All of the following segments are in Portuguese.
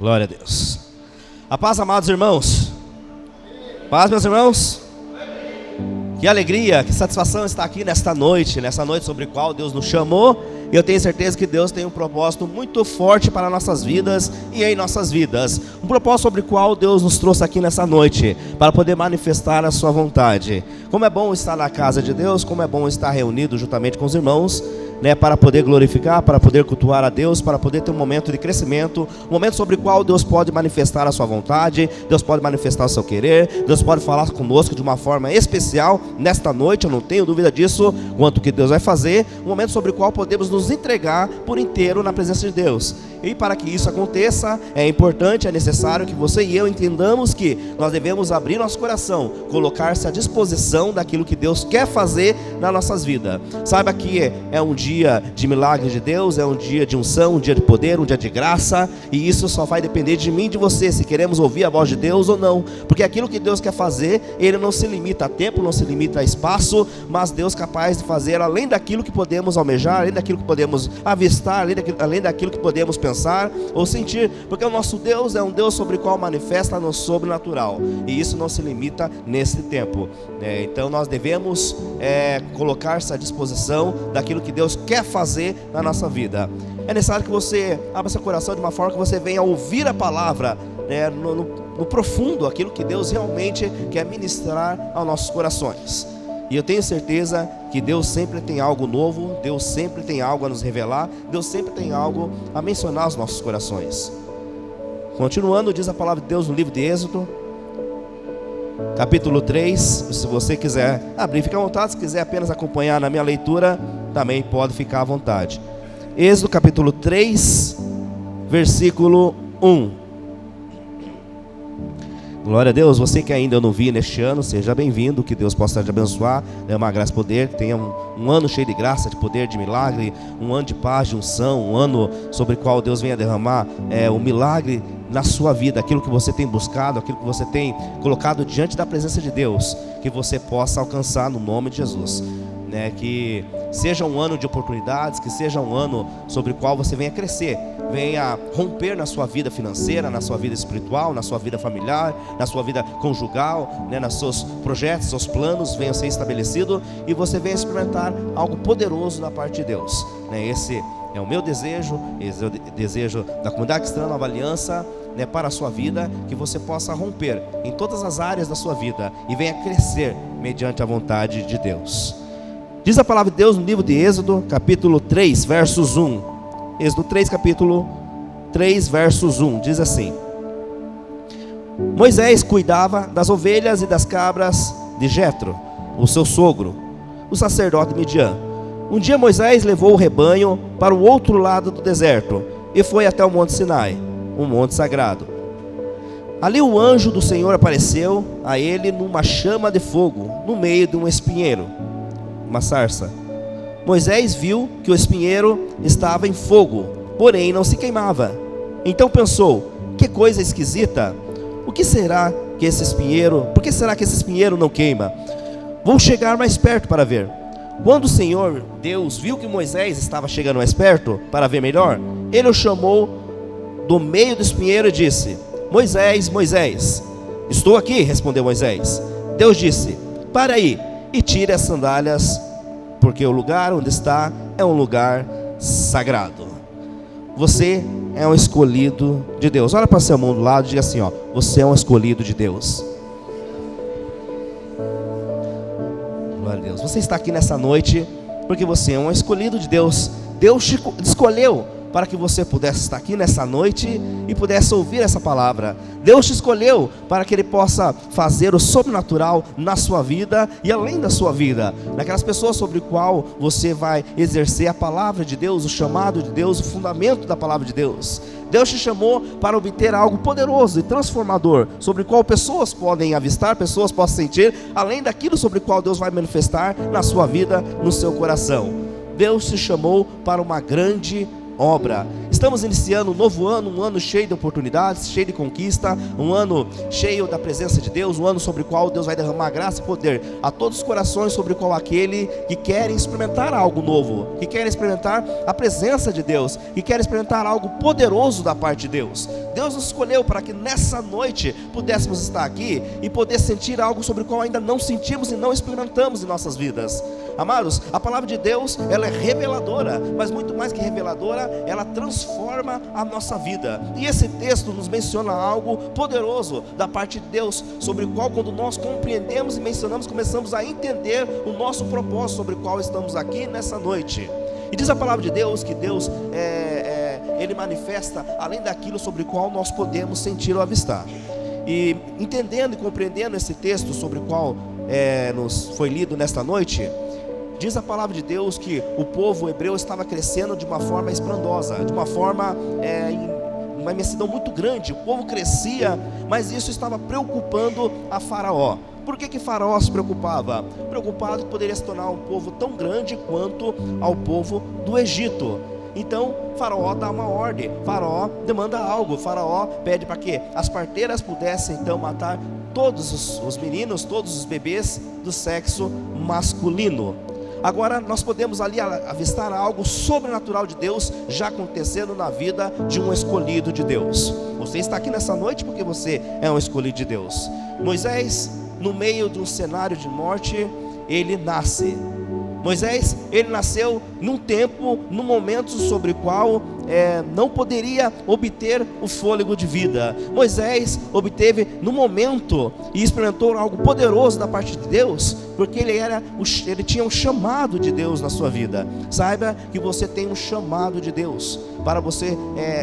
Glória a Deus. A paz, amados irmãos. Paz, meus irmãos. Que alegria, que satisfação estar aqui nessa noite sobre a qual Deus nos chamou. E eu tenho certeza que Deus tem um propósito muito forte para nossas vidas e em nossas vidas. Um propósito sobre o qual Deus nos trouxe aqui nessa noite, para poder manifestar a sua vontade. Como é bom estar na casa de Deus, como é bom estar reunido juntamente com os irmãos, para poder glorificar, para poder cultuar a Deus, para poder ter um momento de crescimento, um momento sobre o qual Deus pode manifestar a sua vontade, Deus pode manifestar o seu querer, Deus pode falar conosco de uma forma especial nesta noite. Eu não tenho dúvida disso, quanto que Deus vai fazer, um momento sobre o qual podemos nos entregar por inteiro na presença de Deus. E para que isso aconteça, é importante, é necessário que você e eu entendamos que nós devemos abrir nosso coração, colocar-se à disposição daquilo que Deus quer fazer nas nossas vidas. Saiba que é um dia de milagre de Deus, é um dia de unção, um dia de poder, um dia de graça, e isso só vai depender de mim e de você, se queremos ouvir a voz de Deus ou não, porque aquilo que Deus quer fazer, Ele não se limita a tempo, não se limita a espaço, mas Deus é capaz de fazer além daquilo que podemos almejar, além daquilo que podemos avistar, além daquilo que podemos pensar ou sentir, porque o nosso Deus é um Deus sobre o qual manifesta no sobrenatural, e isso não se limita nesse tempo, então nós devemos colocar-se à disposição daquilo que Deus quer fazer na nossa vida. É necessário que você abra seu coração de uma forma que você venha ouvir a palavra no profundo, aquilo que Deus realmente quer ministrar aos nossos corações. E eu tenho certeza que Deus sempre tem algo novo, Deus sempre tem algo a nos revelar, Deus sempre tem algo a mencionar aos nossos corações. Continuando, diz a palavra de Deus no livro de Êxodo, capítulo 3, se você quiser abrir, fica à vontade. Se quiser apenas acompanhar na minha leitura, também pode ficar à vontade. Êxodo capítulo 3, versículo 1. Glória a Deus. Você que ainda eu não vi neste ano, seja bem-vindo, que Deus possa te abençoar, uma graça e poder, que tenha um ano cheio de graça, de poder, de milagre, um ano de paz, de unção, um ano sobre o qual Deus venha derramar o milagre na sua vida, aquilo que você tem buscado, aquilo que você tem colocado diante da presença de Deus, que você possa alcançar no nome de Jesus. Que seja um ano de oportunidades, que seja um ano sobre o qual você venha crescer, venha romper na sua vida financeira, na sua vida espiritual, na sua vida familiar, na sua vida conjugal, nos seus projetos, seus planos venham ser estabelecidos, e você venha experimentar algo poderoso da parte de Deus. Esse é o meu desejo, esse é o desejo da comunidade cristã Nova Aliança, para a sua vida, que você possa romper em todas as áreas da sua vida e venha crescer mediante a vontade de Deus. Diz a palavra de Deus no livro de Êxodo, capítulo 3, versos 1. Êxodo 3, capítulo 3, versos 1. Diz assim: Moisés cuidava das ovelhas e das cabras de Jetro, o seu sogro, o sacerdote Midian. Um dia Moisés levou o rebanho para o outro lado do deserto e foi até o monte Sinai, um monte sagrado. Ali o anjo do Senhor apareceu a ele numa chama de fogo, no meio de um espinheiro, uma sarça. Moisés viu que o espinheiro estava em fogo, porém não se queimava. Então pensou: que coisa esquisita, por que será que esse espinheiro não queima? Vou chegar mais perto para ver. Quando o Senhor Deus viu que Moisés estava chegando mais perto para ver melhor, ele o chamou do meio do espinheiro e disse: Moisés, Moisés. Estou aqui, respondeu Moisés. Deus disse: para aí e tire as sandálias, porque o lugar onde está é um lugar sagrado. Você é um escolhido de Deus. Olha para o seu irmão do lado e diga assim: você é um escolhido de Deus. Glória a Deus. Você está aqui nessa noite porque você é um escolhido de Deus. Deus te escolheu para que você pudesse estar aqui nessa noite e pudesse ouvir essa palavra. Deus te escolheu para que Ele possa fazer o sobrenatural na sua vida e além da sua vida, naquelas pessoas sobre o qual você vai exercer a palavra de Deus, o chamado de Deus, o fundamento da palavra de Deus. Deus te chamou para obter algo poderoso e transformador, sobre o qual pessoas podem avistar, pessoas possam sentir, além daquilo sobre o qual Deus vai manifestar na sua vida, no seu coração. Deus te chamou para uma grande obra. Estamos iniciando um novo ano, um ano cheio de oportunidades, cheio de conquista, um ano cheio da presença de Deus, um ano sobre o qual Deus vai derramar graça e poder a todos os corações, sobre o qual aquele que querem experimentar algo novo, que querem experimentar a presença de Deus, que querem experimentar algo poderoso da parte de Deus. Deus nos escolheu para que nessa noite pudéssemos estar aqui e poder sentir algo sobre o qual ainda não sentimos e não experimentamos em nossas vidas. Amados, a palavra de Deus, ela é reveladora, mas muito mais que reveladora, ela transforma a nossa vida. E esse texto nos menciona algo poderoso da parte de Deus, sobre o qual, quando nós compreendemos e mencionamos, começamos a entender o nosso propósito sobre o qual estamos aqui nessa noite. E diz a palavra de Deus que Deus Ele manifesta além daquilo sobre o qual nós podemos sentir ou avistar. E entendendo e compreendendo esse texto sobre o qual nos foi lido nesta noite, diz a palavra de Deus que o povo hebreu estava crescendo de uma forma estrondosa, de uma forma, uma imensidão muito grande. O povo crescia, mas isso estava preocupando a Faraó. Por que Faraó se preocupava? Preocupado que poderia se tornar um povo tão grande quanto ao povo do Egito. Então Faraó dá uma ordem, Faraó demanda algo, Faraó pede para que as parteiras pudessem então matar todos os meninos, todos os bebês do sexo masculino. Agora nós podemos ali avistar algo sobrenatural de Deus já acontecendo na vida de um escolhido de Deus. Você está aqui nessa noite porque você é um escolhido de Deus. Moisés, no meio de um cenário de morte, ele nasce. Moisés, ele nasceu num tempo, num momento sobre o qual não poderia obter o fôlego de vida. Moisés obteve no momento e experimentou algo poderoso da parte de Deus, porque ele tinha um chamado de Deus na sua vida. Saiba que você tem um chamado de Deus para você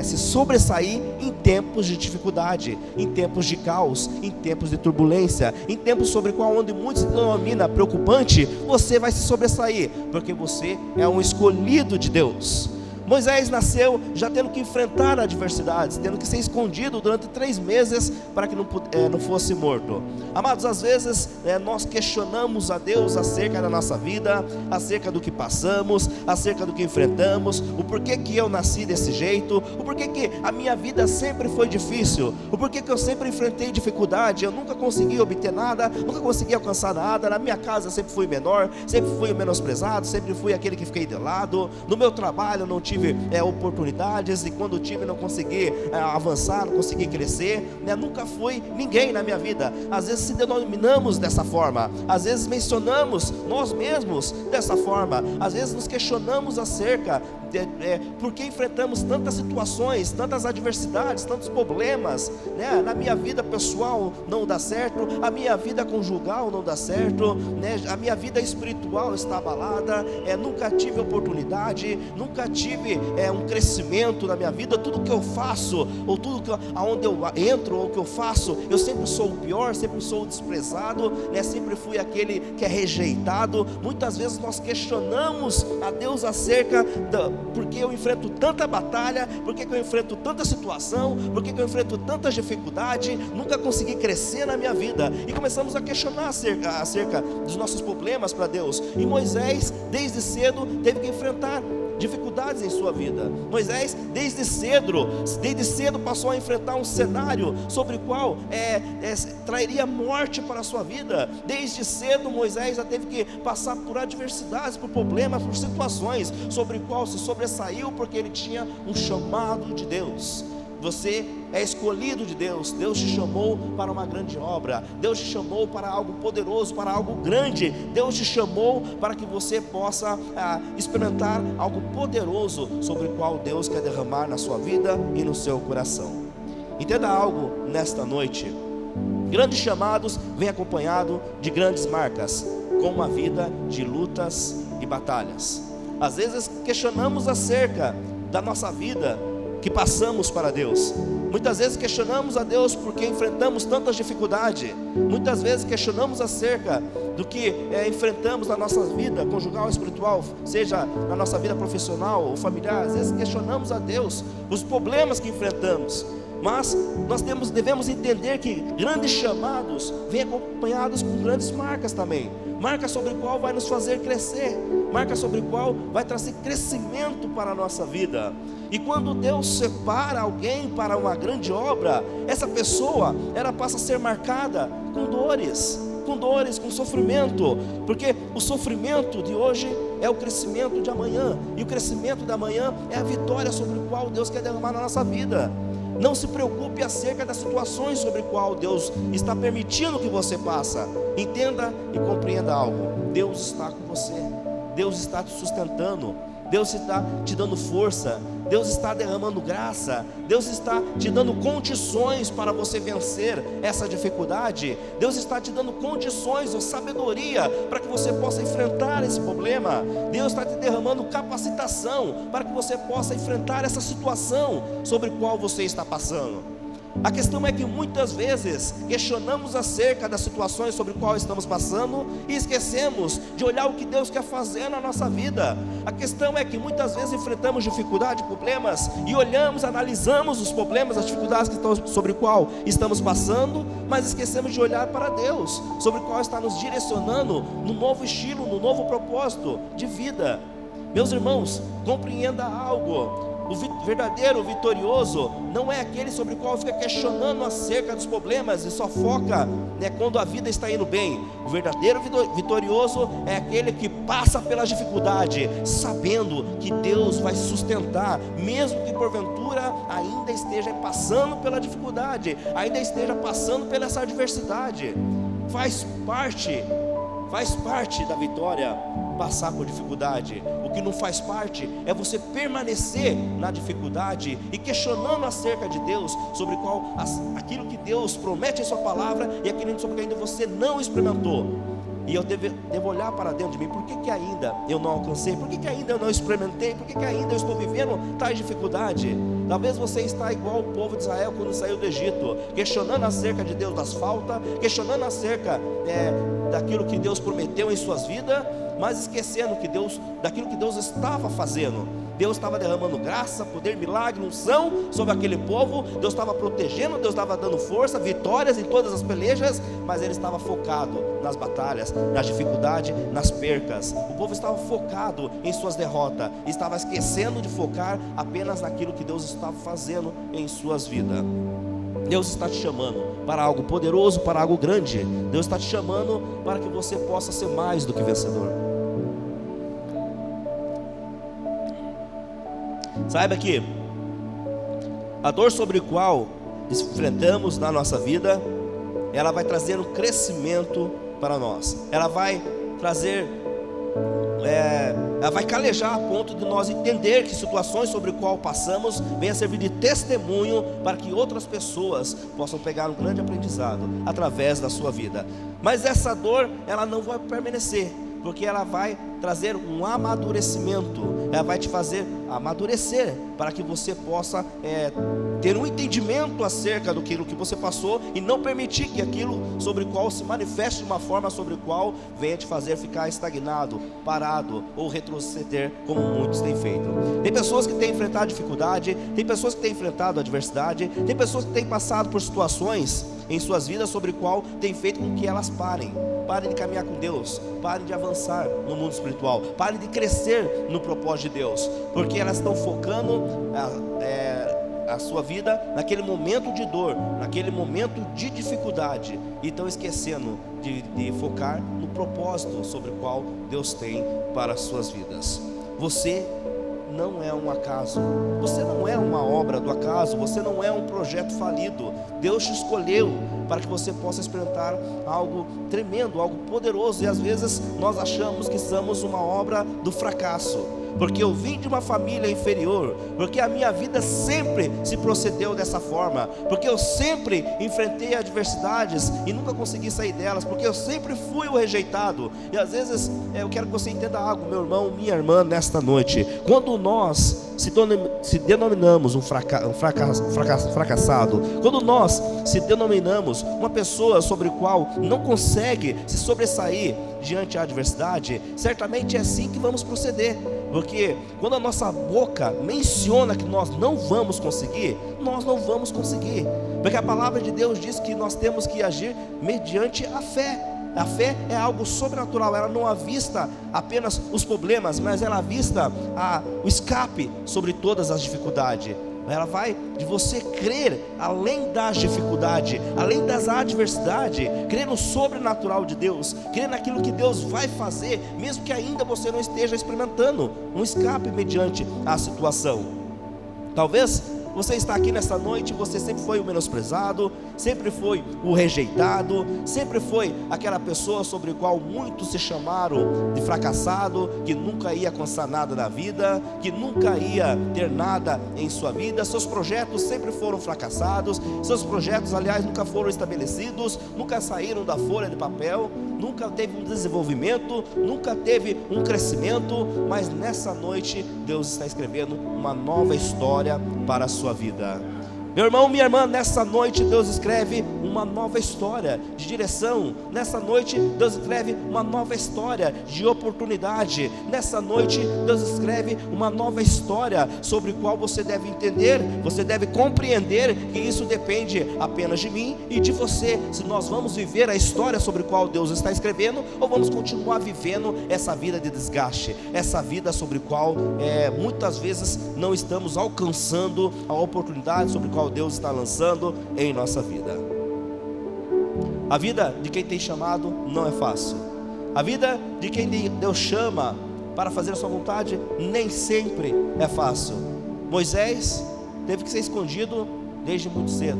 se sobressair em tempos de dificuldade, em tempos de caos, em tempos de turbulência, em tempos sobre o qual onde muitos se denomina preocupante, você vai se sobressair, porque você é um escolhido de Deus. Moisés nasceu já tendo que enfrentar adversidades, tendo que ser escondido durante 3 meses para que não fosse morto. Amados, às vezes nós questionamos a Deus acerca da nossa vida, acerca do que passamos, acerca do que enfrentamos, o porquê que eu nasci desse jeito, o porquê que a minha vida sempre foi difícil, o porquê que eu sempre enfrentei dificuldade, eu nunca consegui obter nada, nunca consegui alcançar nada, na minha casa sempre fui menor, sempre fui o menosprezado, sempre fui aquele que fiquei de lado, no meu trabalho não tive oportunidades, e quando tive não consegui avançar, não consegui crescer, nunca fui ninguém na minha vida. Às vezes se denominamos dessa forma, às vezes mencionamos nós mesmos dessa forma, às vezes nos questionamos acerca por que enfrentamos tantas situações, tantas adversidades, tantos problemas, na minha vida pessoal não dá certo, a minha vida conjugal não dá certo, a minha vida espiritual está abalada, nunca tive oportunidade, nunca tive um crescimento na minha vida, tudo que eu faço, ou tudo aonde eu entro, ou que eu faço, eu sempre sou o pior, sempre sou o desprezado, sempre fui aquele que é rejeitado. Muitas vezes nós questionamos a Deus acerca porque eu enfrento tanta batalha, porque eu enfrento tanta situação, porque eu enfrento tanta dificuldade, nunca consegui crescer na minha vida, e começamos a questionar acerca dos nossos problemas para Deus. E Moisés, desde cedo, teve que enfrentar dificuldades em sua vida. Moisés, desde cedo passou a enfrentar um cenário sobre o qual trairia morte para a sua vida. Desde cedo Moisés já teve que passar por adversidades, por problemas, por situações sobre o qual se sobressaiu, porque ele tinha um chamado de Deus. Você é escolhido de Deus. Deus te chamou para uma grande obra, Deus te chamou para algo poderoso, para algo grande. Deus te chamou para que você possa experimentar algo poderoso sobre o qual Deus quer derramar na sua vida e no seu coração. Entenda algo nesta noite: grandes chamados vêm acompanhado de grandes marcas, com uma vida de lutas e batalhas. Às vezes questionamos acerca da nossa vida que passamos para Deus. Muitas vezes questionamos a Deus porque enfrentamos tantas dificuldades. Muitas vezes questionamos acerca do que enfrentamos na nossa vida conjugal, espiritual, seja na nossa vida profissional ou familiar. Às vezes questionamos a Deus os problemas que enfrentamos. Mas nós devemos entender que grandes chamados vêm acompanhados com grandes marcas também. Marca sobre o qual vai nos fazer crescer, marca sobre o qual vai trazer crescimento para a nossa vida. E quando Deus separa alguém para uma grande obra, essa pessoa, ela passa a ser marcada com dores, com sofrimento, porque o sofrimento de hoje é o crescimento de amanhã, e o crescimento da manhã é a vitória sobre o qual Deus quer derramar na nossa vida. Não se preocupe acerca das situações sobre qual Deus está permitindo que você passe. Entenda e compreenda algo: Deus está com você, Deus está te sustentando, Deus está te dando força, Deus está derramando graça, Deus está te dando condições para você vencer essa dificuldade. Deus está te dando condições ou sabedoria para que você possa enfrentar esse problema. Deus está te derramando capacitação para que você possa enfrentar essa situação sobre qual você está passando. A questão é que muitas vezes questionamos acerca das situações sobre qual estamos passando e esquecemos de olhar o que Deus quer fazer na nossa vida. A questão é que muitas vezes enfrentamos dificuldade, problemas, e olhamos, analisamos os problemas, as dificuldades que estão sobre qual estamos passando, mas esquecemos de olhar para Deus, sobre qual está nos direcionando no novo estilo, no novo propósito de vida. Meus irmãos, compreenda algo: o verdadeiro vitorioso não é aquele sobre o qual fica questionando acerca dos problemas e só foca, quando a vida está indo bem. O verdadeiro vitorioso é aquele que passa pela dificuldade, sabendo que Deus vai sustentar, mesmo que porventura ainda esteja passando pela dificuldade, ainda esteja passando pela essa adversidade. Faz parte da vitória passar por dificuldade. O que não faz parte é você permanecer na dificuldade e questionando acerca de Deus, sobre aquilo que Deus promete em sua palavra e aquilo sobre que ainda você não experimentou. E eu devo olhar para dentro de mim: por que ainda eu não alcancei? Por que ainda eu não experimentei? Por que ainda eu estou vivendo tais dificuldade? Talvez você está igual o povo de Israel quando saiu do Egito, questionando acerca de Deus das faltas, questionando acerca daquilo que Deus prometeu em suas vidas, mas esquecendo daquilo que Deus estava fazendo. Deus estava derramando graça, poder, milagre, unção sobre aquele povo. Deus estava protegendo, Deus estava dando força, vitórias em todas as pelejas, mas ele estava focado nas batalhas, nas dificuldades, nas percas. O povo estava focado em suas derrotas, estava esquecendo de focar apenas naquilo que Deus estava fazendo em suas vidas. Deus está te chamando para algo poderoso, para algo grande. Deus está te chamando para que você possa ser mais do que vencedor. Saiba que a dor sobre a qual enfrentamos na nossa vida, ela vai trazer um crescimento para nós. Ela vai trazer, ela vai calejar a ponto de nós entender que situações sobre as quais passamos venham a servir de testemunho para que outras pessoas possam pegar um grande aprendizado através da sua vida. Mas essa dor, ela não vai permanecer, porque ela vai trazer um amadurecimento. Ela vai te fazer amadurecer para que você possa ter um entendimento acerca do que você passou e não permitir que aquilo sobre o qual se manifeste de uma forma sobre o qual venha te fazer ficar estagnado, parado ou retroceder, como muitos têm feito. Tem pessoas que têm enfrentado dificuldade, tem pessoas que têm enfrentado adversidade, tem pessoas que têm passado por situações em suas vidas sobre o qual tem feito com que elas parem de caminhar com Deus, parem de avançar no mundo espiritual, parem de crescer no propósito de Deus, porque elas estão focando a sua vida naquele momento de dor, naquele momento de dificuldade, e estão esquecendo de focar no propósito sobre o qual Deus tem para as suas vidas. Você não é um acaso, você não é uma obra do acaso, você não é um projeto falido. Deus te escolheu para que você possa experimentar algo tremendo, algo poderoso, e às vezes nós achamos que somos uma obra do fracasso, porque eu vim de uma família inferior, porque a minha vida sempre se procedeu dessa forma, porque eu sempre enfrentei adversidades e nunca consegui sair delas, porque eu sempre fui o rejeitado. E às vezes eu quero que você entenda algo, meu irmão, minha irmã, nesta noite: quando nós se denominamos um fracassado, quando nós se denominamos uma pessoa sobre a qual não consegue se sobressair diante da adversidade, certamente é assim que vamos proceder. Porque quando a nossa boca menciona que nós não vamos conseguir, nós não vamos conseguir, porque a palavra de Deus diz que nós temos que agir mediante a fé. A fé é algo sobrenatural, ela não avista apenas os problemas, mas ela avista o escape sobre todas as dificuldades. Ela vai de você crer além das dificuldades, além das adversidades, crer no sobrenatural de Deus, crer naquilo que Deus vai fazer, mesmo que ainda você não esteja experimentando um escape mediante a situação. Talvez você está aqui nessa noite, você sempre foi o menosprezado, sempre foi o rejeitado, sempre foi aquela pessoa sobre a qual muitos se chamaram de fracassado, que nunca ia alcançar nada na vida, que nunca ia ter nada em sua vida. Seus projetos sempre foram fracassados, seus projetos, aliás, nunca foram estabelecidos, nunca saíram da folha de papel, nunca teve um desenvolvimento, nunca teve um crescimento. Mas nessa noite Deus está escrevendo uma nova história para a sua vida. Meu irmão, minha irmã, nessa noite Deus escreve uma nova história de direção. Nessa noite Deus escreve uma nova história de oportunidade. Nessa noite Deus escreve uma nova história sobre a qual você deve entender, você deve compreender que isso depende apenas de mim e de você. Se nós vamos viver a história sobre a qual Deus está escrevendo, ou vamos continuar vivendo essa vida de desgaste, essa vida sobre a qual muitas vezes não estamos alcançando a oportunidade sobre a qual Deus está lançando em nossa vida. A vida de quem tem chamado não é fácil. A vida de quem Deus chama para fazer a sua vontade nem sempre é fácil. Moisés teve que ser escondido desde muito cedo.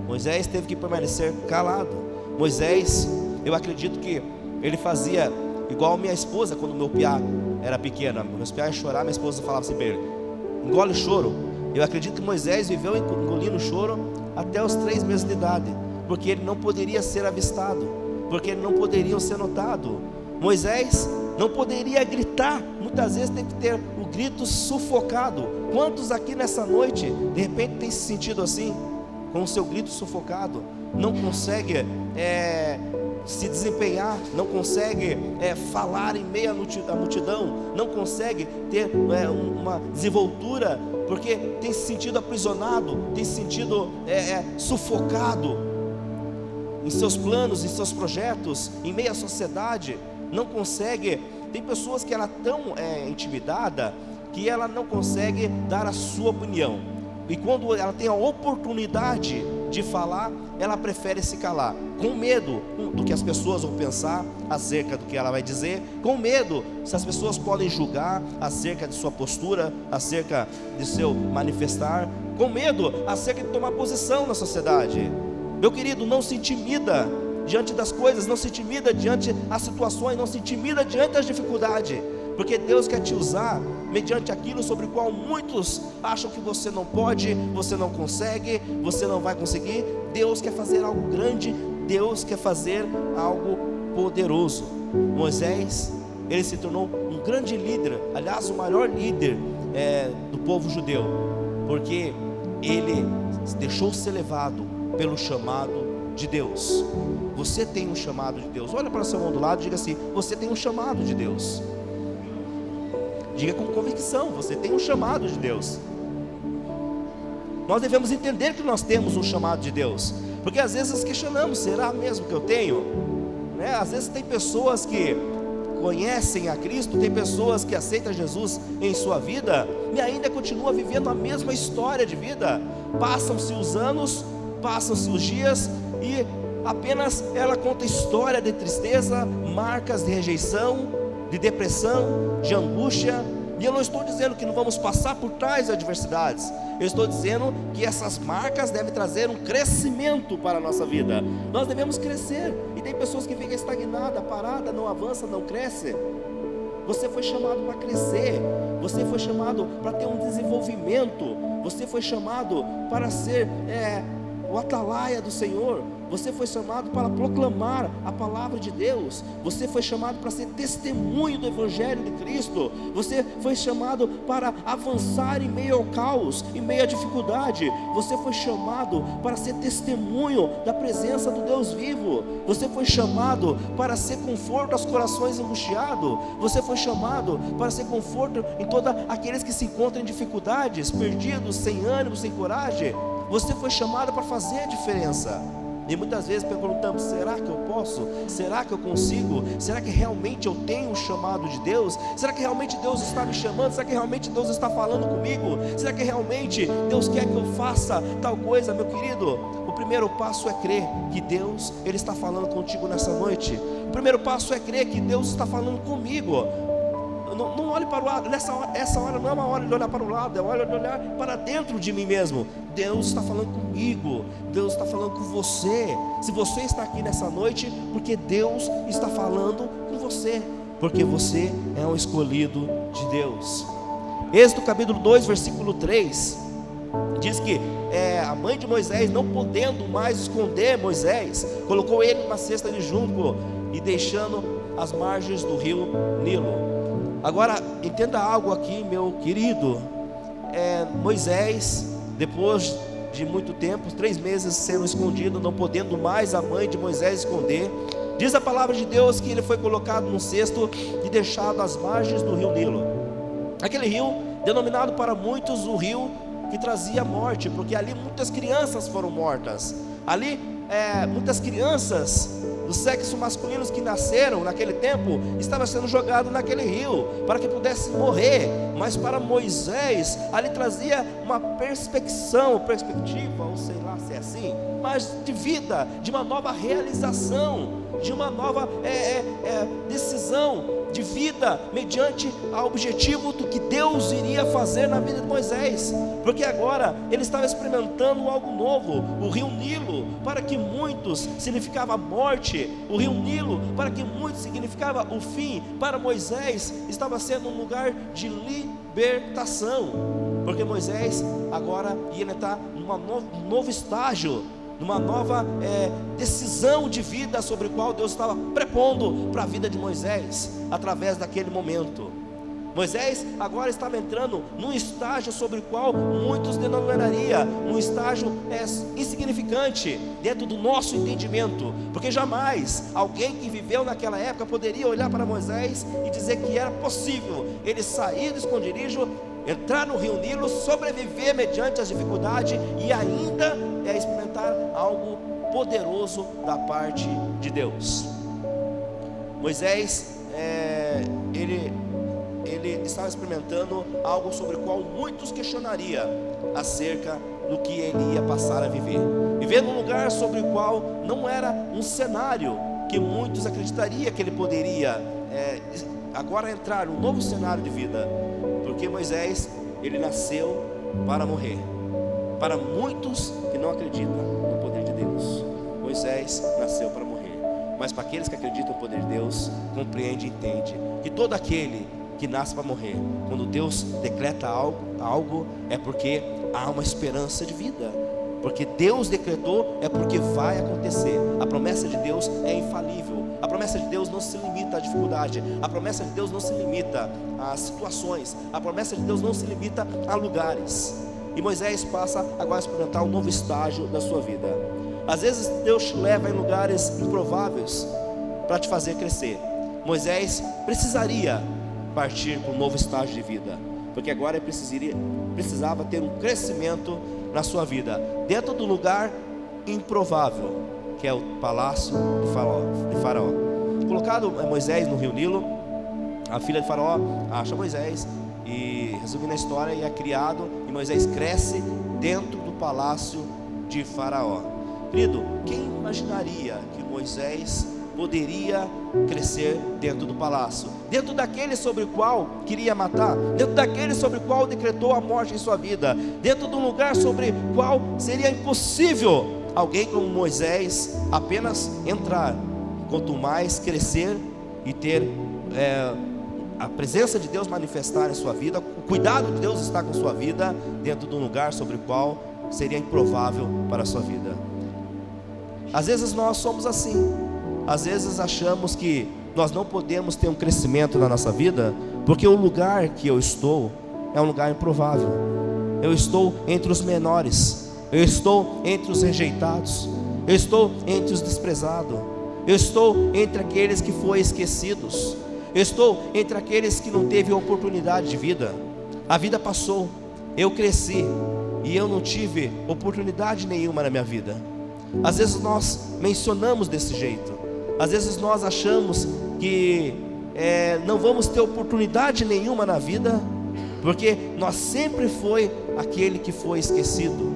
Moisés teve que permanecer calado. Moisés, eu acredito que ele fazia igual minha esposa quando meu piá era pequena. Meu piá ia chorar, minha esposa falava assim para ele: engole o choro. Eu acredito que Moisés viveu engolindo o choro até os 3 meses de idade, porque ele não poderia ser avistado, porque ele não poderia ser notado. Moisés não poderia gritar, muitas vezes tem que ter o grito sufocado. Quantos aqui nessa noite de repente tem se sentido assim, com o seu grito sufocado, não consegue se desempenhar, não consegue falar em meio à multidão, não consegue ter uma desenvoltura, porque tem se sentido aprisionado, tem se sentido sufocado em seus planos, em seus projetos, em meio à sociedade, não consegue. Tem pessoas que ela é tão intimidada que ela não consegue dar a sua opinião, e quando ela tem a oportunidade de falar, ela prefere se calar, com medo do que as pessoas vão pensar acerca do que ela vai dizer, com medo se as pessoas podem julgar acerca de sua postura, acerca de seu manifestar, com medo acerca de tomar posição na sociedade. Meu querido, não se intimida diante das coisas, não se intimida diante das situações, não se intimida diante das dificuldades, porque Deus quer te usar mediante aquilo sobre o qual muitos acham que você não pode, você não consegue, você não vai conseguir. Deus quer fazer algo grande, Deus quer fazer algo poderoso. Moisés, ele se tornou um grande líder, aliás, o maior líder do povo judeu, porque ele deixou ser levado pelo chamado de Deus. Você tem um chamado de Deus. Olha para o seu irmão do lado e diga assim: você tem um chamado de Deus. Diga com convicção: você tem um chamado de Deus. Nós devemos entender que nós temos um chamado de Deus, porque às vezes questionamos: será mesmo que eu tenho? Às vezes tem pessoas que conhecem a Cristo, tem pessoas que aceitam Jesus em sua vida e ainda continua vivendo a mesma história de vida. Passam-se os anos, passam-se os dias e apenas ela conta história de tristeza, marcas de rejeição, de depressão, de angústia. E eu não estou dizendo que não vamos passar por tais adversidades, eu estou dizendo que essas marcas devem trazer um crescimento para a nossa vida. Nós devemos crescer, e tem pessoas que ficam estagnadas, paradas, não avançam, não crescem. Você foi chamado para crescer, você foi chamado para ter um desenvolvimento, você foi chamado para ser o atalaia do Senhor, você foi chamado para proclamar a palavra de Deus, você foi chamado para ser testemunho do Evangelho de Cristo, você foi chamado para avançar em meio ao caos, em meio à dificuldade, você foi chamado para ser testemunho da presença do Deus vivo, você foi chamado para ser conforto aos corações angustiados, você foi chamado para ser conforto em todos aqueles que se encontram em dificuldades, perdidos, sem ânimo, sem coragem. Você foi chamado para fazer a diferença. E muitas vezes perguntamos: será que eu posso? Será que eu consigo? Será que realmente eu tenho um chamado de Deus? Será que realmente Deus está me chamando? Será que realmente Deus está falando comigo? Será que realmente Deus quer que eu faça tal coisa? Meu querido, o primeiro passo é crer que Deus, Ele está falando contigo nessa noite. O primeiro passo é crer que Deus está falando comigo. não olhe para o lado. Essa hora não é uma hora de olhar para o lado, é uma hora de olhar para dentro de mim mesmo. Deus está falando comigo, Deus está falando com você. Se você está aqui nessa noite, porque Deus está falando com você, porque você é um escolhido de Deus. Êxodo capítulo 2, versículo 3, diz que a mãe de Moisés, não podendo mais esconder Moisés, colocou ele numa cesta de junco e deixando as margens do rio Nilo. Agora, entenda algo aqui, meu querido. Moisés, depois de muito tempo, 3 meses sendo escondido, não podendo mais a mãe de Moisés esconder, diz a palavra de Deus que ele foi colocado num cesto e deixado às margens do rio Nilo. Aquele rio, denominado para muitos o rio que trazia morte, porque ali muitas crianças foram mortas. Ali muitas crianças do sexo masculino que nasceram naquele tempo estavam sendo jogados naquele rio para que pudessem morrer. Mas para Moisés ali trazia uma perspectiva, ou sei lá se é assim, mas de vida, de uma nova realização, de uma nova decisão de vida, mediante ao objetivo do que Deus iria fazer na vida de Moisés, porque agora ele estava experimentando algo novo. O rio Nilo, para que muitos, significava morte. O rio Nilo, para que muitos, significava o fim. Para Moisés, estava sendo um lugar de libertação, porque Moisés agora ia entrar num novo estágio, numa nova decisão de vida sobre o qual Deus estava prepondo para a vida de Moisés, através daquele momento. Moisés agora estava entrando num estágio sobre o qual muitos denominaria um estágio insignificante dentro do nosso entendimento, porque jamais alguém que viveu naquela época poderia olhar para Moisés e dizer que era possível ele sair do esconderijo, entrar no rio Nilo, sobreviver mediante as dificuldades e ainda experimentar algo poderoso da parte de Deus. Moisés, ele estava experimentando algo sobre o qual muitos questionariam acerca do que ele ia passar a viver. Viver num lugar sobre o qual não era um cenário que muitos acreditariam que ele poderia agora entrar num novo cenário de vida. Porque Moisés, ele nasceu para morrer. Para muitos que não acreditam no poder de Deus, Moisés nasceu para morrer. Mas para aqueles que acreditam no poder de Deus, compreende e entende que todo aquele que nasce para morrer, quando Deus decreta algo, é porque há uma esperança de vida. Porque Deus decretou, é porque vai acontecer. A promessa de Deus é infalível. A promessa de Deus não se limita à dificuldade. A promessa de Deus não se limita a situações. A promessa de Deus não se limita a lugares. E Moisés passa agora a experimentar um novo estágio da sua vida. Às vezes Deus te leva em lugares improváveis para te fazer crescer. Moisés precisaria partir para um novo estágio de vida, porque agora ele precisava ter um crescimento na sua vida, dentro do lugar improvável, que é o palácio de Faraó. Colocado Moisés no rio Nilo, a filha de Faraó acha Moisés, e resumindo a história, é criado, e Moisés cresce dentro do palácio de Faraó. Querido, quem imaginaria que Moisés poderia crescer dentro do palácio, dentro daquele sobre o qual queria matar, dentro daquele sobre o qual decretou a morte em sua vida, dentro de um lugar sobre o qual seria impossível alguém como Moisés apenas entrar, quanto mais crescer e ter a presença de Deus manifestar em sua vida, o cuidado de Deus estar com sua vida, dentro de um lugar sobre o qual seria improvável para a sua vida. Às vezes nós somos assim. Às vezes achamos que nós não podemos ter um crescimento na nossa vida, porque o lugar que eu estou é um lugar improvável. Eu estou entre os menores, eu estou entre os rejeitados, eu estou entre os desprezados, eu estou entre aqueles que foram esquecidos, eu estou entre aqueles que não teve oportunidade de vida. A vida passou, eu cresci e eu não tive oportunidade nenhuma na minha vida. Às vezes nós mencionamos desse jeito. Às vezes nós achamos que não vamos ter oportunidade nenhuma na vida, porque nós sempre foi aquele que foi esquecido,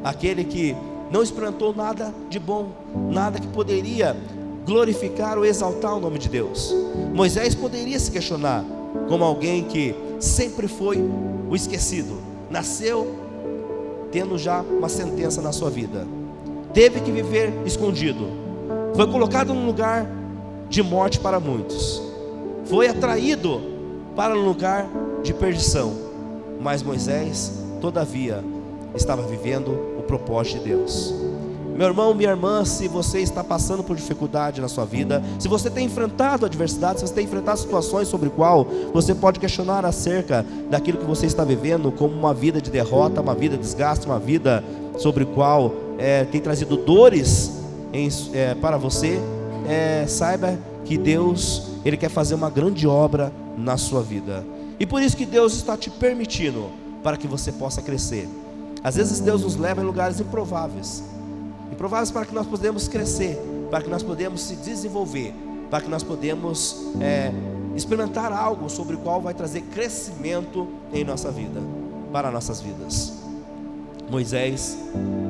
aquele que não experimentou nada de bom, nada que poderia glorificar ou exaltar o nome de Deus. Moisés poderia se questionar: como alguém que sempre foi o esquecido. Nasceu tendo já uma sentença na sua vida. Teve que viver escondido. Foi colocado num lugar de morte para muitos. Foi atraído para um lugar de perdição. Mas Moisés, todavia, estava vivendo o propósito de Deus. Meu irmão, minha irmã, se você está passando por dificuldade na sua vida, se você tem enfrentado adversidades, se você tem enfrentado situações sobre qual você pode questionar acerca daquilo que você está vivendo, como uma vida de derrota, uma vida de desgaste, uma vida sobre qual tem trazido dores para você, saiba que Deus, Ele quer fazer uma grande obra na sua vida. E por isso que Deus está te permitindo, para que você possa crescer. Às vezes Deus nos leva em lugares improváveis para que nós podemos crescer, para que nós podemos se desenvolver, para que nós podemos experimentar algo sobre o qual vai trazer crescimento em nossa vida, para nossas vidas. Moisés,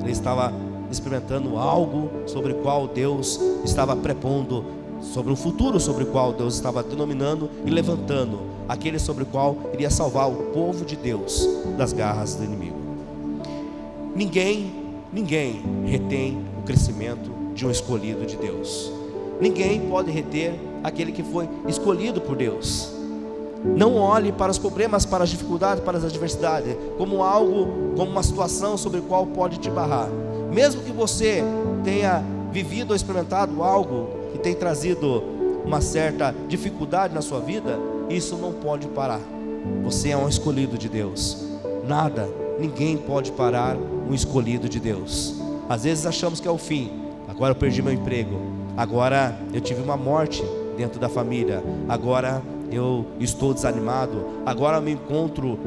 ele estava experimentando algo sobre o qual Deus estava prepondo, sobre um futuro sobre o qual Deus estava denominando e levantando, aquele sobre o qual iria salvar o povo de Deus das garras do inimigo. Ninguém retém o crescimento de um escolhido de Deus. Ninguém pode reter aquele que foi escolhido por Deus. Não olhe para os problemas, para as dificuldades, para as adversidades como algo, como uma situação sobre a qual pode te barrar. Mesmo que você tenha vivido ou experimentado algo que tem trazido uma certa dificuldade na sua vida, isso não pode parar. Você é um escolhido de Deus. Ninguém pode parar um escolhido de Deus. Às vezes achamos que é o fim. Agora eu perdi meu emprego, agora eu tive uma morte dentro da família, agora eu estou desanimado, agora eu me encontro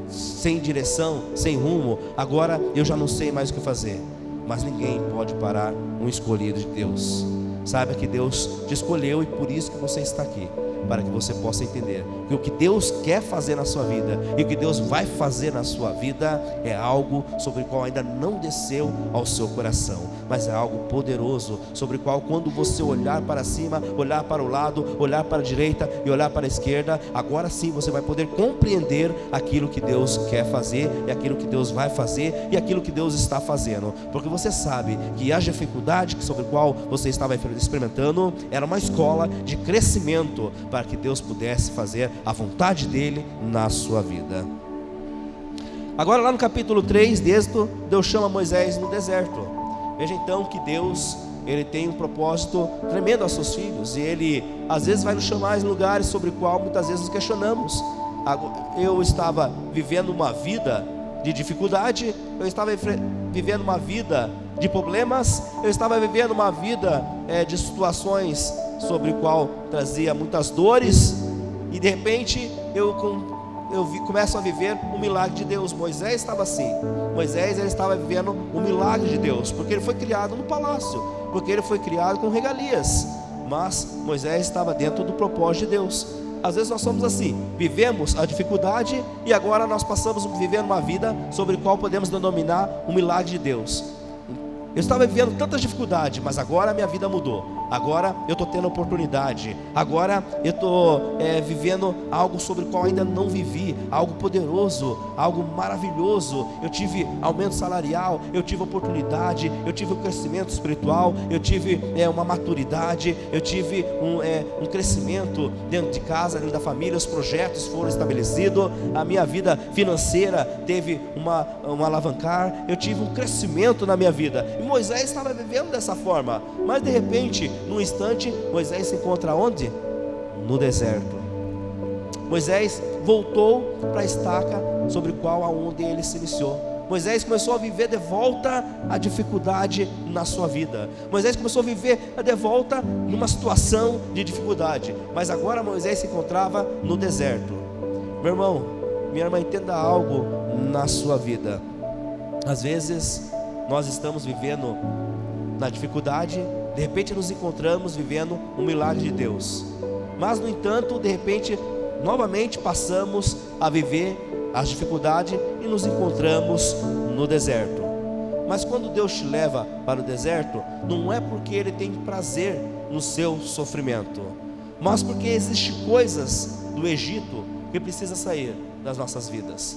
sem direção, sem rumo, agora eu já não sei mais o que fazer. Mas ninguém pode parar um escolhido de Deus. Saiba que Deus te escolheu e por isso que você está aqui, para que você possa entender que o que Deus quer fazer na sua vida e o que Deus vai fazer na sua vida é algo sobre o qual ainda não desceu ao seu coração, mas é algo poderoso, sobre o qual quando você olhar para cima, olhar para o lado, olhar para a direita e olhar para a esquerda, agora sim você vai poder compreender aquilo que Deus quer fazer e aquilo que Deus vai fazer e aquilo que Deus está fazendo, porque você sabe que a dificuldade sobre a qual você estava experimentando era uma escola de crescimento, para que Deus pudesse fazer a vontade dele na sua vida. Agora lá no capítulo 3 de Êxodo, Deus chama Moisés no deserto. Veja então que Deus, Ele tem um propósito tremendo aos seus filhos, e Ele às vezes vai nos chamar em lugares sobre o qual muitas vezes nos questionamos. Eu estava vivendo uma vida de dificuldade, eu estava vivendo uma vida de problemas, eu estava vivendo uma vida de situações sobre o qual trazia muitas dores, e de repente eu começo a viver um milagre de Deus. Moisés estava assim. Moisés, ele estava vivendo um milagre de Deus, porque ele foi criado no palácio, porque ele foi criado com regalias, mas Moisés estava dentro do propósito de Deus. Às vezes nós somos assim, vivemos a dificuldade e agora nós passamos a viver uma vida sobre a qual podemos denominar um milagre de Deus. Eu estava vivendo tanta dificuldade, mas agora a minha vida mudou. Agora eu estou tendo oportunidade. Agora eu estou vivendo algo sobre o qual ainda não vivi. Algo poderoso, algo maravilhoso. Eu tive aumento salarial, eu tive oportunidade, eu tive um crescimento espiritual, eu tive uma maturidade, eu tive um crescimento dentro de casa, dentro da família. Os projetos foram estabelecidos. A minha vida financeira teve uma alavancar. Eu tive um crescimento na minha vida. E Moisés estava vivendo dessa forma, mas de repente, num instante, Moisés se encontra onde? No deserto. Moisés voltou para a estaca sobre aonde ele se iniciou. Moisés começou a viver de volta a dificuldade na sua vida. Moisés começou a viver de volta numa situação de dificuldade, mas agora Moisés se encontrava no deserto. Meu irmão, minha irmã, entenda algo na sua vida. Às vezes nós estamos vivendo na dificuldade, de repente nos encontramos vivendo um milagre de Deus, mas no entanto, de repente, novamente passamos a viver as dificuldades e nos encontramos no deserto. Mas quando Deus te leva para o deserto, não é porque Ele tem prazer no seu sofrimento, mas porque existem coisas do Egito que precisa sair das nossas vidas.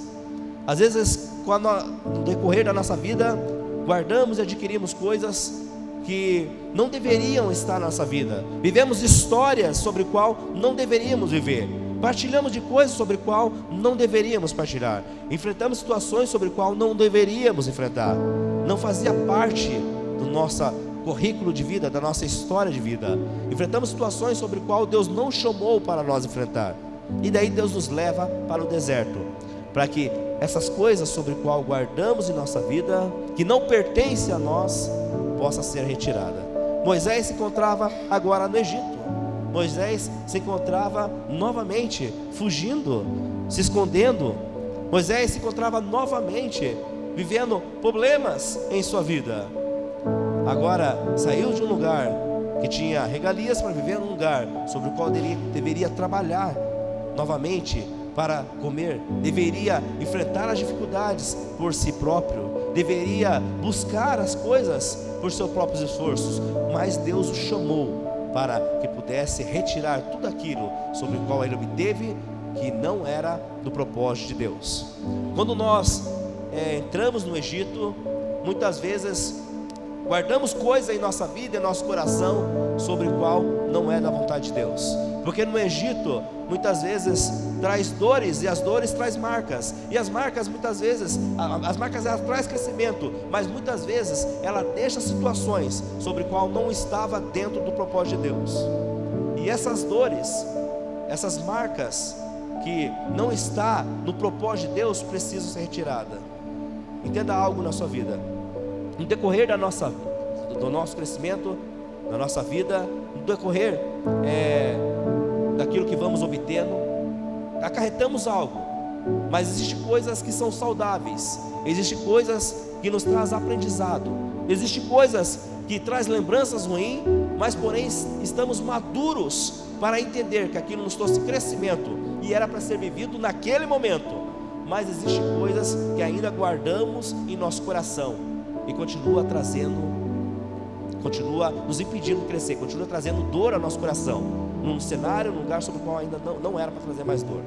Às vezes, no decorrer da nossa vida, guardamos e adquirimos coisas que não deveriam estar na nossa vida. Vivemos histórias sobre o qual não deveríamos viver. Partilhamos de coisas sobre o qual não deveríamos partilhar. Enfrentamos situações sobre o qual não deveríamos enfrentar. Não fazia parte do nosso currículo de vida, da nossa história de vida. Enfrentamos situações sobre o qual Deus não chamou para nós enfrentar. E daí Deus nos leva para o deserto, para que essas coisas sobre o qual guardamos em nossa vida, que não pertencem a nós, possa ser retirada. Moisés se encontrava agora no Egito. Moisés se encontrava novamente fugindo, se escondendo. Moisés se encontrava novamente vivendo problemas em sua vida. Agora saiu de um lugar que tinha regalias para viver num lugar sobre o qual deveria trabalhar novamente para comer, deveria enfrentar as dificuldades por si próprio, deveria buscar as coisas por seus próprios esforços, mas Deus o chamou para que pudesse retirar tudo aquilo sobre o qual ele obteve, que não era do propósito de Deus. Quando nós entramos no Egito, muitas vezes guardamos coisas em nossa vida, em nosso coração, sobre o qual não é da vontade de Deus. Porque no Egito, muitas vezes traz dores, e as dores traz marcas, e as marcas muitas vezes, as marcas elas traz crescimento, mas muitas vezes ela deixa situações sobre o qual não estava dentro do propósito de Deus. E essas dores, essas marcas que não está no propósito de Deus, precisam ser retiradas. Entenda algo na sua vida. No decorrer do nosso crescimento, da nossa vida, no decorrer daquilo que vamos obtendo, acarretamos algo, mas existem coisas que são saudáveis, existem coisas que nos trazem aprendizado, existem coisas que trazem lembranças ruins, mas porém estamos maduros para entender que aquilo nos trouxe crescimento e era para ser vivido naquele momento. Mas existem coisas que ainda guardamos em nosso coração e continua nos impedindo de crescer, continua trazendo dor ao nosso coração, num cenário, num lugar sobre o qual ainda não era para trazer mais dor.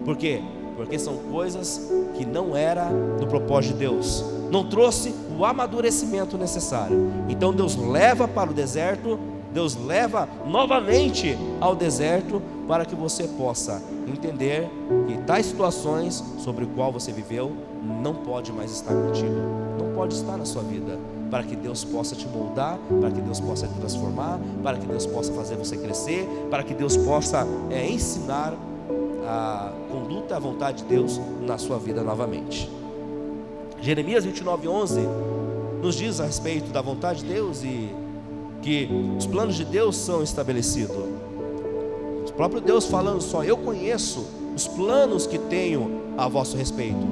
Por quê? Porque são coisas que não era do propósito de Deus, não trouxe o amadurecimento necessário. Então Deus leva para o deserto, Deus leva novamente ao deserto, para que você possa entender que tais situações sobre o qual você viveu não pode mais estar contigo, não pode estar na sua vida, para que Deus possa te moldar, para que Deus possa te transformar, para que Deus possa fazer você crescer, para que Deus possa ensinar a conduta, a vontade de Deus na sua vida novamente. Jeremias 29:11 nos diz a respeito da vontade de Deus e que os planos de Deus são estabelecidos. O próprio Deus falando: só eu conheço os planos que tenho a vosso respeito,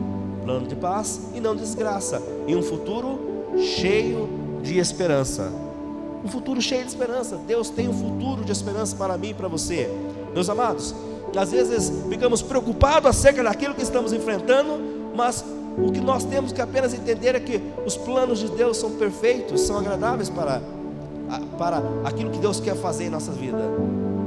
plano de paz e não de desgraça, e um futuro cheio de esperança. Um futuro cheio de esperança. Deus tem um futuro de esperança para mim e para você. Meus amados, às vezes ficamos preocupados acerca daquilo que estamos enfrentando, mas o que nós temos que apenas entender é que os planos de Deus são perfeitos, são agradáveis para aquilo que Deus quer fazer em nossa vida.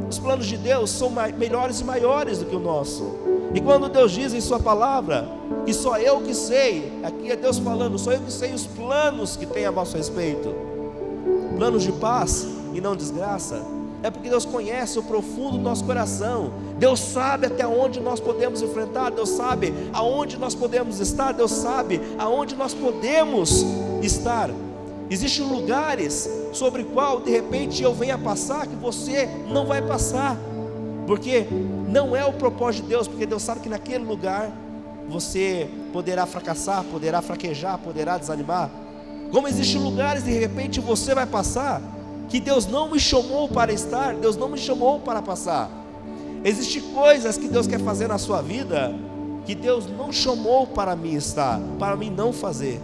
Os planos de Deus são melhores e maiores do que o nosso. E quando Deus diz em sua palavra que só eu que sei, aqui é Deus falando, só eu que sei os planos que tem a vosso respeito, planos de paz e não desgraça, é porque Deus conhece o profundo do nosso coração. Deus sabe até onde nós podemos enfrentar, Deus sabe aonde nós podemos estar, Deus sabe aonde nós podemos estar. Existem lugares sobre o qual de repente eu venha passar que você não vai passar, porque não é o propósito de Deus, porque Deus sabe que naquele lugar você poderá fracassar, poderá fraquejar, poderá desanimar. Como existem lugares de repente você vai passar que Deus não me chamou para estar, Deus não me chamou para passar. Existem coisas que Deus quer fazer na sua vida que Deus não chamou para mim estar, para mim não fazer.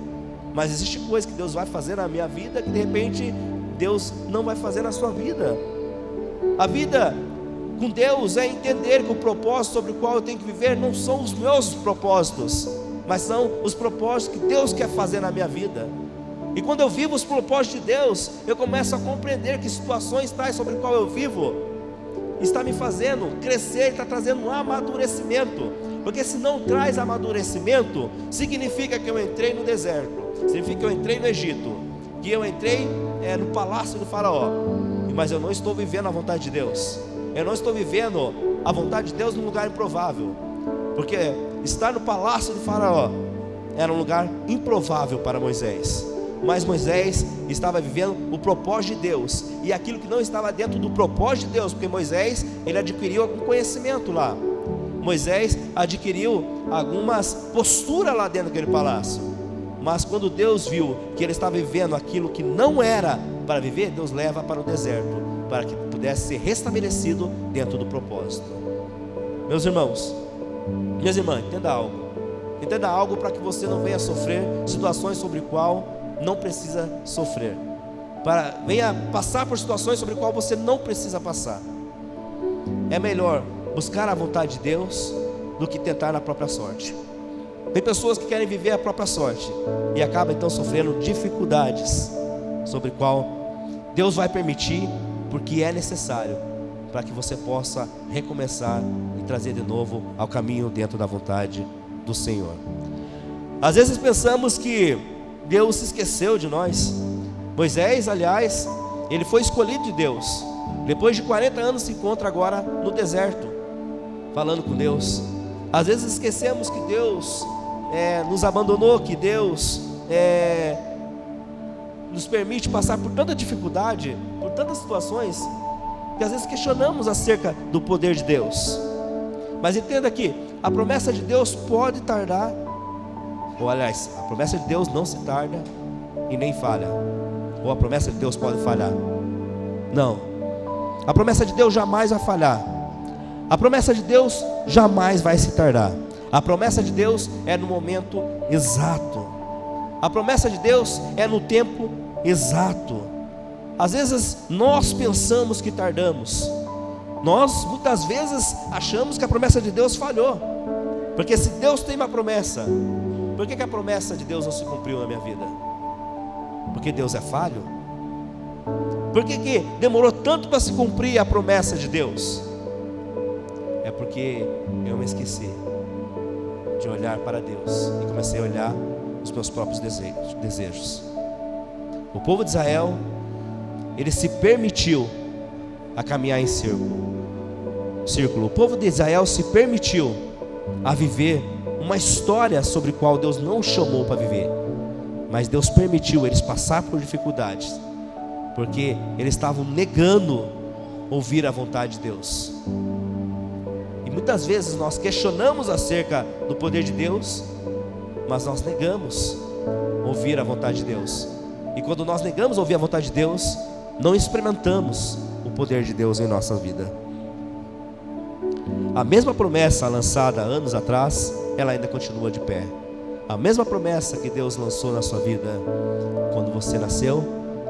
Mas existe coisa que Deus vai fazer na minha vida que de repente Deus não vai fazer na sua vida. A vida com Deus é entender que o propósito sobre o qual eu tenho que viver não são os meus propósitos, mas são os propósitos que Deus quer fazer na minha vida. E quando eu vivo os propósitos de Deus, eu começo a compreender que situações tais sobre o qual eu vivo está me fazendo crescer, está trazendo um amadurecimento. Porque se não traz amadurecimento, significa que eu entrei no deserto, significa que eu entrei no Egito, que eu entrei no palácio do faraó, mas eu não estou vivendo a vontade de Deus. Eu não estou vivendo a vontade de Deus num lugar improvável. Porque estar no palácio do faraó era um lugar improvável para Moisés. Mas Moisés estava vivendo o propósito de Deus, e aquilo que não estava dentro do propósito de Deus, porque Moisés, ele adquiriu algum conhecimento lá. Moisés adquiriu algumas posturas lá dentro daquele palácio. Mas quando Deus viu que ele estava vivendo aquilo que não era para viver, Deus leva para o deserto, para que pudesse ser restabelecido dentro do propósito. Meus irmãos, minhas irmãs, entenda algo para que você não venha sofrer situações sobre qual não precisa sofrer, venha passar por situações sobre qual você não precisa passar. É melhor buscar a vontade de Deus do que tentar na própria sorte. Tem pessoas que querem viver a própria sorte e acabam então sofrendo dificuldades sobre qual Deus vai permitir, porque é necessário para que você possa recomeçar e trazer de novo ao caminho dentro da vontade do Senhor. Às vezes pensamos que Deus se esqueceu de nós. Moisés, aliás, ele foi escolhido de Deus. Depois de 40 anos se encontra agora no deserto, falando com Deus. Às vezes esquecemos que Deus nos abandonou, que Deus nos permite passar por tanta dificuldade, por tantas situações, que às vezes questionamos acerca do poder de Deus. Mas entenda que a promessa de Deus pode tardar, ou aliás, a promessa de Deus não se tarda e nem falha. Ou a promessa de Deus pode falhar? Não, a promessa de Deus jamais vai falhar. A promessa de Deus jamais vai se tardar. A promessa de Deus é no momento exato. A promessa de Deus é no tempo exato. Às vezes nós pensamos que tardamos. Nós muitas vezes achamos que a promessa de Deus falhou. Porque se Deus tem uma promessa, por que a promessa de Deus não se cumpriu na minha vida? Porque Deus é falho? Por que demorou tanto para se cumprir a promessa de Deus? É porque eu me esqueci de olhar para Deus e comecei a olhar os meus próprios desejos. O povo de Israel, ele se permitiu a caminhar em círculo. O povo de Israel se permitiu a viver uma história sobre a qual Deus não os chamou para viver, mas Deus permitiu eles passar por dificuldades, porque eles estavam negando ouvir a vontade de Deus. E muitas vezes nós questionamos acerca do poder de Deus, mas nós negamos ouvir a vontade de Deus. E quando nós negamos ouvir a vontade de Deus, não experimentamos o poder de Deus em nossa vida. A mesma promessa lançada anos atrás, ela ainda continua de pé. A mesma promessa que Deus lançou na sua vida quando você nasceu,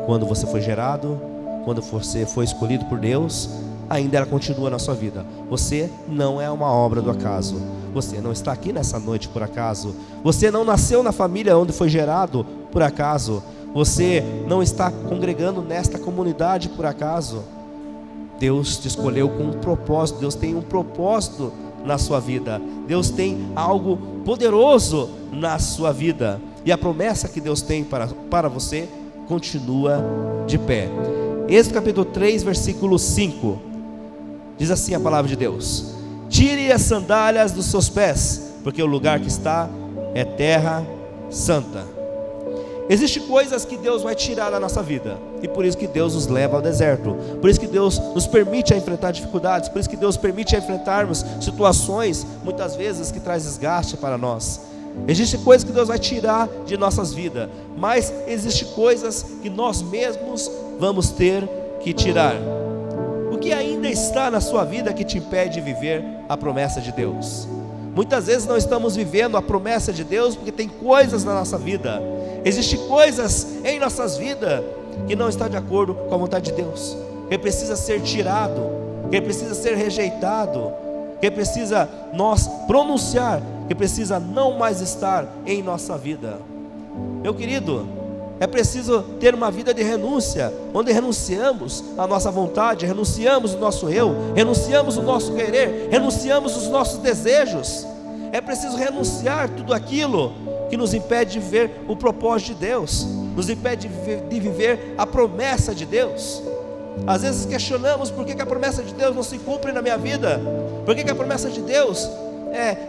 quando você foi gerado, quando você foi escolhido por Deus, ainda ela continua na sua vida. Você não é uma obra do acaso. Você não está aqui nessa noite por acaso. Você não nasceu na família onde foi gerado por acaso. Você não está congregando nesta comunidade por acaso. Deus te escolheu com um propósito. Deus tem um propósito na sua vida. Deus tem algo poderoso na sua vida. E a promessa que Deus tem para você continua de pé. Êxodo capítulo 3, versículo 5. Diz assim a palavra de Deus: tire as sandálias dos seus pés, porque o lugar que está é terra santa. Existem coisas que Deus vai tirar da nossa vida, e por isso que Deus nos leva ao deserto, por isso que Deus nos permite a enfrentar dificuldades, por isso que Deus permite a enfrentarmos situações, muitas vezes, que traz desgaste para nós. Existem coisas que Deus vai tirar de nossas vidas, mas existem coisas que nós mesmos vamos ter que tirar. O que ainda está na sua vida que te impede de viver a promessa de Deus? Muitas vezes não estamos vivendo a promessa de Deus porque tem coisas na nossa vida. Existem coisas em nossas vidas que não estão de acordo com a vontade de Deus, que precisa ser tirado, que precisa ser rejeitado, que precisa nós pronunciar, que precisa não mais estar em nossa vida. Meu querido, É preciso ter uma vida de renúncia, onde renunciamos a nossa vontade, renunciamos o nosso eu, renunciamos o nosso querer, renunciamos os nossos desejos. É preciso renunciar tudo aquilo que nos impede de viver o propósito de Deus, nos impede de viver a promessa de Deus. Às vezes questionamos por que a promessa de Deus não se cumpre na minha vida, por que a promessa de Deus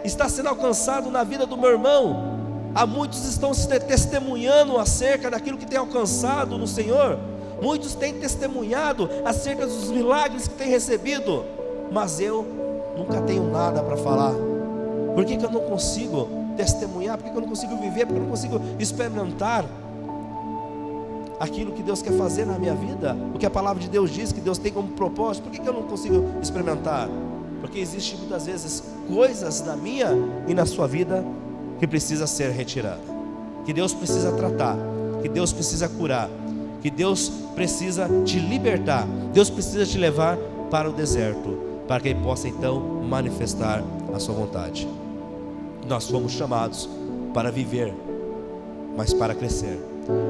está sendo alcançada na vida do meu irmão. Há muitos estão testemunhando acerca daquilo que tem alcançado no Senhor, muitos têm testemunhado acerca dos milagres que têm recebido, mas eu nunca tenho nada para falar. Por que eu não consigo testemunhar? Por que eu não consigo viver? Por que eu não consigo experimentar aquilo que Deus quer fazer na minha vida? O que a palavra de Deus diz que Deus tem como propósito, por que eu não consigo experimentar? Porque existem muitas vezes coisas na minha e na sua vida que precisa ser retirada, que Deus precisa tratar, que Deus precisa curar, que Deus precisa te libertar, Deus precisa te levar para o deserto, para que Ele possa então manifestar a sua vontade. Nós fomos chamados para viver, mas para crescer.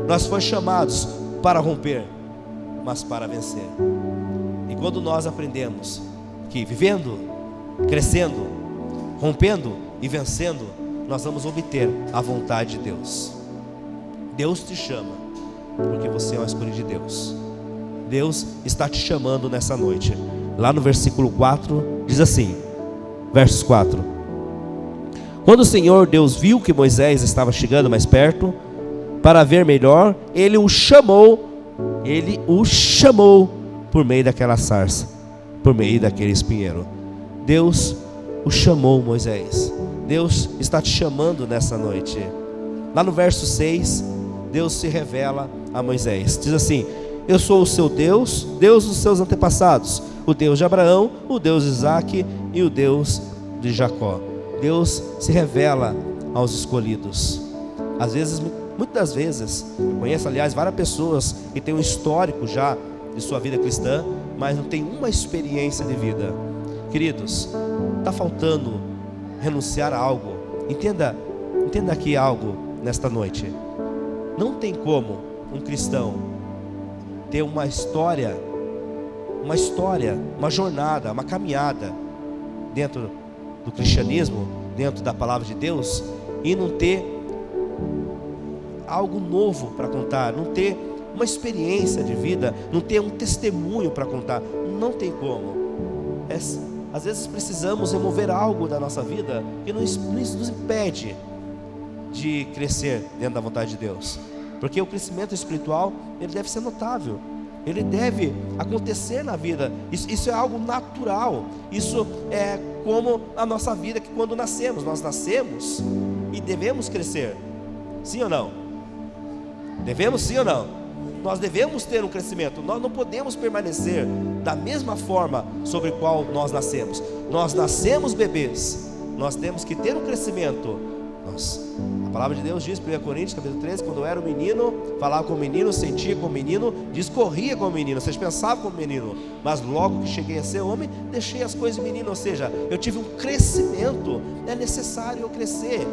Nós fomos chamados para romper, mas para vencer. E quando nós aprendemos que vivendo, crescendo, rompendo e vencendo, nós vamos obter a vontade de Deus. Deus te chama, porque você é uma escolha de Deus. Deus está te chamando nessa noite. Lá no versículo 4, diz assim, versos 4: Quando o Senhor Deus viu que Moisés estava chegando mais perto, para ver melhor, Ele o chamou por meio daquela sarça, por meio daquele espinheiro. Deus o chamou, Moisés. Deus está te chamando nessa noite. Lá no verso 6, Deus se revela a Moisés, diz assim: eu sou o seu Deus, Deus dos seus antepassados, o Deus de Abraão, o Deus de Isaque e o Deus de Jacó. Deus se revela aos escolhidos. Às vezes, muitas vezes, eu conheço aliás várias pessoas que têm um histórico já de sua vida cristã, mas não tem uma experiência de vida. Queridos, está faltando renunciar a algo. Entenda aqui algo nesta noite. Não tem como um cristão ter uma história, uma jornada, uma caminhada dentro do cristianismo, dentro da palavra de Deus, e não ter algo novo para contar, não ter uma experiência de vida, não ter um testemunho para contar. Não tem como. Às vezes precisamos remover algo da nossa vida que nos impede de crescer dentro da vontade de Deus. Porque o crescimento espiritual, ele deve ser notável, ele deve acontecer na vida. Isso é algo natural. Isso é como a nossa vida, que quando nascemos, nós nascemos e devemos crescer. Sim ou não? Devemos, sim ou não? Nós devemos ter um crescimento. Nós não podemos permanecer da mesma forma sobre qual nós nascemos. Nós nascemos bebês, nós temos que ter um crescimento. A palavra de Deus diz, 1 Coríntios capítulo 13, quando eu era um menino, falava com o menino, sentia com o menino, discorria com o menino, vocês pensavam com o menino, mas logo que cheguei a ser homem, deixei as coisas de menino. Ou seja, eu tive um crescimento. É necessário eu crescer.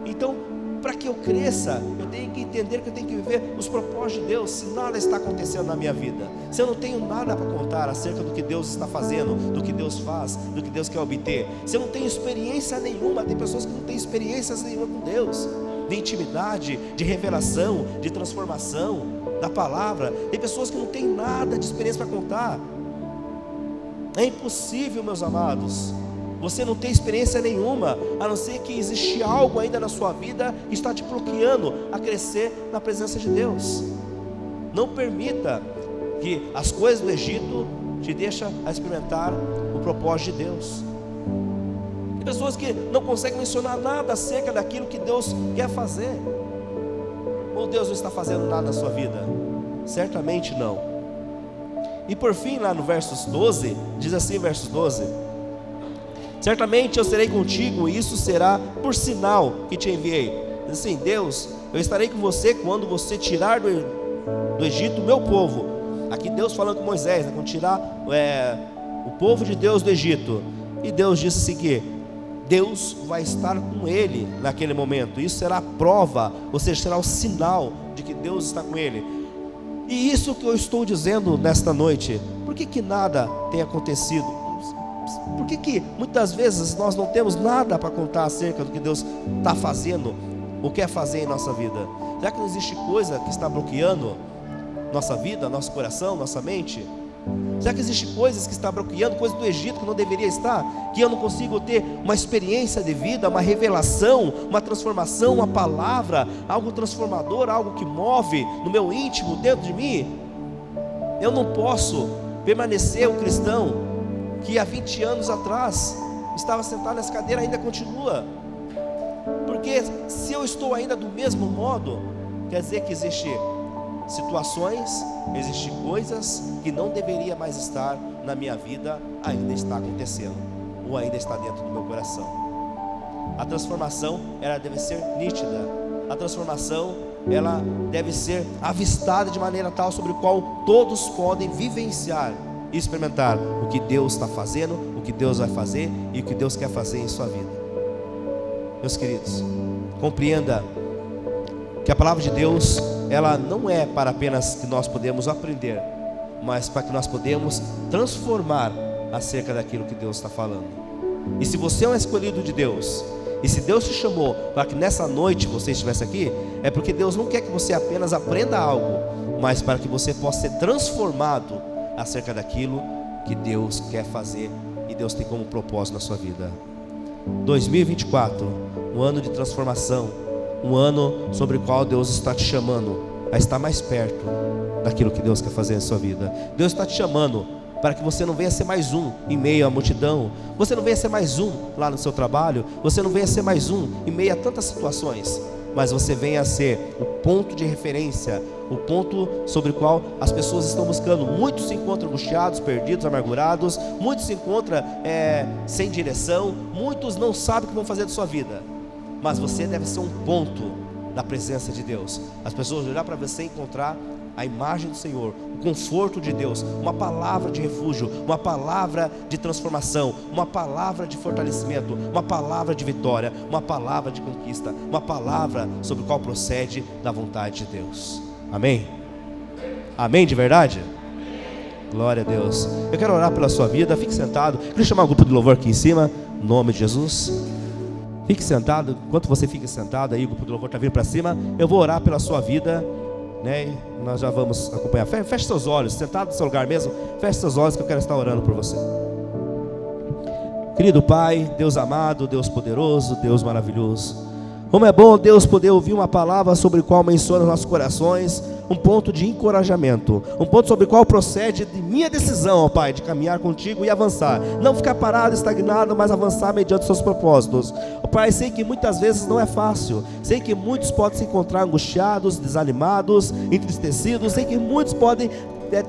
Então, para que eu cresça, eu tenho que entender que eu tenho que viver os propósitos de Deus. Se nada está acontecendo na minha vida, se eu não tenho nada para contar acerca do que Deus está fazendo, do que Deus faz, do que Deus quer obter, se eu não tenho experiência nenhuma, tem pessoas que não têm experiências nenhuma com Deus, de intimidade, de revelação, de transformação da palavra. Tem pessoas que não têm nada de experiência para contar. É impossível, meus amados. Você não tem experiência nenhuma, a não ser que existe algo ainda na sua vida que está te bloqueando a crescer na presença de Deus. Não permita que as coisas do Egito te deixem a experimentar o propósito de Deus. Tem pessoas que não conseguem mencionar nada acerca daquilo que Deus quer fazer. Ou Deus não está fazendo nada na sua vida? Certamente não. E por fim, lá no versos 12, diz assim, versos 12: certamente eu serei contigo, e isso será por sinal que te enviei. Diz assim, Deus, eu estarei com você quando você tirar do Egito o meu povo. Aqui Deus falando com Moisés, né, quando tirar o povo de Deus do Egito. E Deus disse assim que Deus vai estar com ele naquele momento. Isso será a prova, ou seja, será o sinal de que Deus está com ele. E isso que eu estou dizendo nesta noite, por que nada tem acontecido? Por que muitas vezes nós não temos nada para contar acerca do que Deus está fazendo, ou quer fazer em nossa vida? Será que não existe coisa que está bloqueando nossa vida, nosso coração, nossa mente? Será que existe coisas que estão bloqueando, coisas do Egito que não deveria estar, que eu não consigo ter uma experiência de vida, uma revelação, uma transformação, uma palavra, algo transformador, algo que move no meu íntimo, dentro de mim? Eu não posso permanecer um cristão que há 20 anos atrás estava sentado nessa cadeira, ainda continua. Porque se eu estou ainda do mesmo modo, quer dizer que existe situações, existem coisas que não deveria mais estar na minha vida, ainda está acontecendo, ou ainda está dentro do meu coração. A transformação, ela deve ser nítida. A transformação, ela deve ser avistada de maneira tal sobre a qual todos podem vivenciar e experimentar o que Deus está fazendo, o que Deus vai fazer e o que Deus quer fazer em sua vida. Meus queridos, compreenda que a palavra de Deus, ela não é para apenas que nós podemos aprender, mas para que nós podemos transformar acerca daquilo que Deus está falando. E se você é um escolhido de Deus, e se Deus te chamou para que nessa noite você estivesse aqui, é porque Deus não quer que você apenas aprenda algo, mas para que você possa ser transformado acerca daquilo que Deus quer fazer e Deus tem como propósito na sua vida. 2024, um ano de transformação, um ano sobre o qual Deus está te chamando a estar mais perto daquilo que Deus quer fazer na sua vida. Deus está te chamando para que você não venha ser mais um em meio à multidão, você não venha ser mais um lá no seu trabalho, você não venha ser mais um em meio a tantas situações, mas você venha a ser o ponto de referência, o ponto sobre o qual as pessoas estão buscando. Muitos se encontram angustiados, perdidos, amargurados, muitos se encontram sem direção, muitos não sabem o que vão fazer da sua vida, mas você deve ser um ponto da presença de Deus. As pessoas vão olhar para você e encontrar a imagem do Senhor, o conforto de Deus, uma palavra de refúgio, uma palavra de transformação, uma palavra de fortalecimento, uma palavra de vitória, uma palavra de conquista, uma palavra sobre a qual procede da vontade de Deus. Amém? Amém de verdade? Glória a Deus. Eu quero orar pela sua vida. Fique sentado. Queria chamar o grupo de louvor aqui em cima, em nome de Jesus. Fique sentado. Enquanto você fica sentado aí, o grupo de louvor está vindo para cima, eu vou orar pela sua vida, né? Nós já vamos acompanhar. Feche seus olhos, sentado no seu lugar mesmo. Feche seus olhos que eu quero estar orando por você. Querido Pai, Deus amado, Deus poderoso, Deus maravilhoso, como é bom, Deus, poder ouvir uma palavra sobre a qual menciona nossos corações, um ponto de encorajamento, um ponto sobre o qual procede de minha decisão, ó Pai, de caminhar contigo e avançar, não ficar parado, estagnado, mas avançar mediante os seus propósitos. Ó Pai, sei que muitas vezes não é fácil, sei que muitos podem se encontrar angustiados, desanimados, entristecidos, sei que muitos podem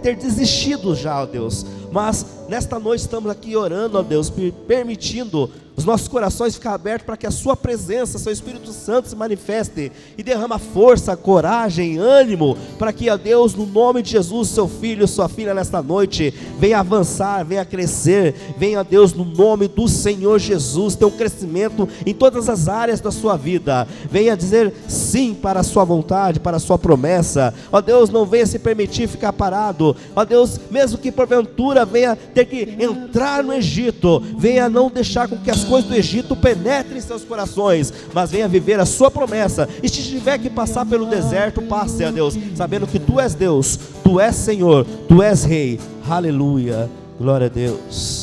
ter desistido já, ó Deus, mas nesta noite estamos aqui orando, ó Deus, permitindo os nossos corações ficar abertos para que a sua presença, seu Espírito Santo se manifeste e derrama força, coragem, ânimo, para que, ó Deus, no nome de Jesus, seu filho, sua filha nesta noite, venha avançar, venha crescer, venha, ó Deus, no nome do Senhor Jesus, ter um crescimento em todas as áreas da sua vida, venha dizer sim para a sua vontade, para a sua promessa, ó Deus, não venha se permitir ficar parado, ó Deus, mesmo que porventura venha ter que entrar no Egito, venha não deixar com que as coisas do Egito penetrem em seus corações, mas venha viver a sua promessa, e se tiver que passar pelo deserto, passe, ó Deus, sabendo que tu és Deus, tu és Senhor, tu és Rei, aleluia, glória a Deus.